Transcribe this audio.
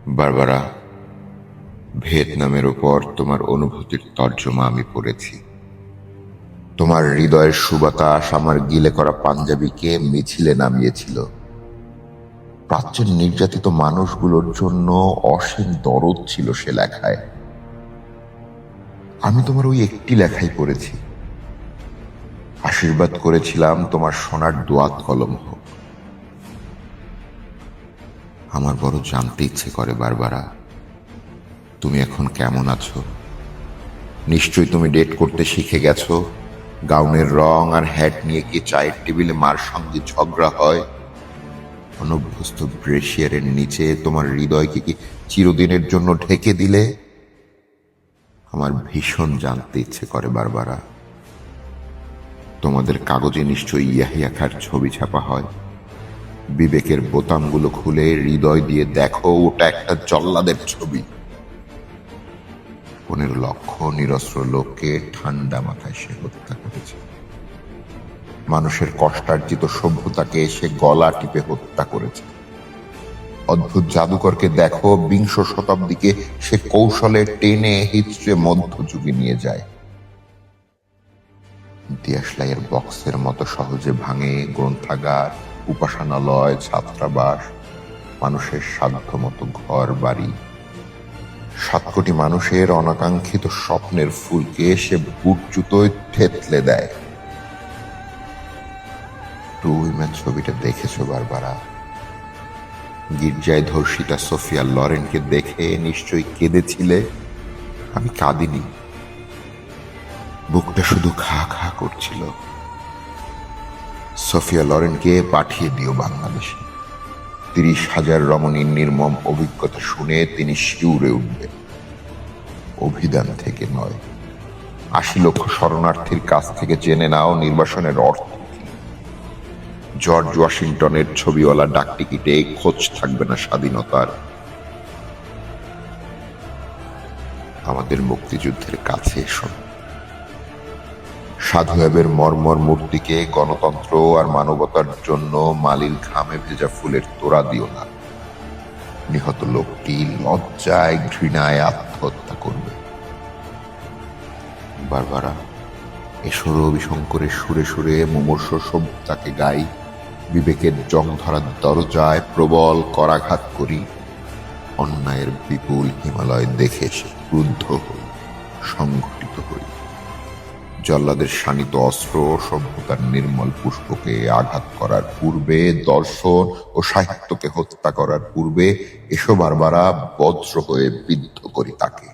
Barbara, ভিয়েতনামের উপর তোমার অনুভূতির তর্জমা আমি পড়েছি। তোমার হৃদয়ের সুবাতাস আমার গিলে করা পাঞ্জাবিকে মিছিলে নামিয়েছিল। প্রাচ্যের নির্যাতিত মানুষগুলোর জন্য অসীম দরদ ছিল সে লেখায়। আমি তোমার ওই একটি লেখাই পড়েছি। আশীর্বাদ করেছিলাম তোমার সোনার দোয়াত কলম হোক। আমার বড় জানতে ইচ্ছে করে বারবারা, তুমি এখন কেমন আছো? নিশ্চয়ই তুমি ডেট করতে শিখে গেছো। গাউনের রং আর হ্যাট নিয়ে কি চায়ের টেবিলে মার সঙ্গে ঝগড়া হয়? অনভ্যস্ত ব্রেশিয়ারের নিচে তোমার হৃদয়কে কি চিরদিনের জন্য ঢেকে দিলে? আমার ভীষণ জানতে ইচ্ছে করে বারবারা, তোমাদের কাগজে নিশ্চয়ই ইয়াহিয়া খাঁর ছবি ছাপা হয়। বিবেকের বোতামগুলো খুলে হৃদয় দিয়ে দেখো, ওটা একটা জল্লাদের ছবি। 15 লক্ষ নিরস্ত্র লোককে ঠান্ডা মাথায় সে হত্যা করেছে। মানুষের কষ্টার্জিত সভ্যতাকে সে গলা টিপে হত্যা করেছে। অদ্ভুত জাদুকরকে দেখো, 20 শতাব্দীকে সে কৌশলে টেনে হিচড়ে মধ্যযুগে নিয়ে যায়। দিয়াশলাইয়ের বক্সের মতো সহজে ভাঙে গ্রন্থাগার, উপাসনালয়, ছাত্রাবাস, মানুষের সাধ্য মতো ঘর বাড়ি। 7 কোটি মানুষের অনাকাঙ্ক্ষিত স্বপ্নের ফুলকে সে বুট জুতোয় থেতলে দেয়। টু ইমেজ ছবিটা দেখেছো বারবারা? গির্জায় ধর্ষিতা সোফিয়া লরেনকে দেখে নিশ্চয়ই কেঁদেছিলে। আমি কাঁদিনি, বুকটা শুধু খা খা করছিল। সোফিয়া লরেনকে পাঠিয়ে দিও বাংলাদেশে। 30,000 রমণীর নির্মম অভিজ্ঞতা শুনে তিনি শিউরে উঠবেন। অভিধান থেকে নয়, 80 লক্ষ শরণার্থীর কাছ থেকে জেনে নাও নির্বাসনের অর্থ কি। জর্জ ওয়াশিংটনের ছবিওয়ালা ডাকটিকিটে খোঁজ থাকবে না স্বাধীনতার। আমাদের মুক্তিযুদ্ধের কাছে এসো। সাধুয়েবের মর্মর মূর্তিকে গণতন্ত্র আর মানবতার জন্য মালির ঘামে ভেজা ফুলের তোড়া দিও না। নিহত লোকটি লজ্জায় ঘৃণায় আত্মহত্যা করবে। বারবারা, এসো রবি শঙ্করের সুরে সুরে মুমূর্ষ সভ্যতাকে গাই। বিবেকের জং ধরার দরজায় প্রবল করাঘাত করি। অন্যায়ের বিপুল হিমালয় দেখে সে ক্রুদ্ধ হই, সংঘটিত হই। জল্লাদের শানিত অস্ত্র সভ্যতার নির্মল পুষ্পকে আঘাত করার পূর্বে, দর্শন ও সাহিত্যকে হত্যা করার পূর্বে এসো বারবারা, বজ্র হয়ে বিদ্ধ করি তাকে।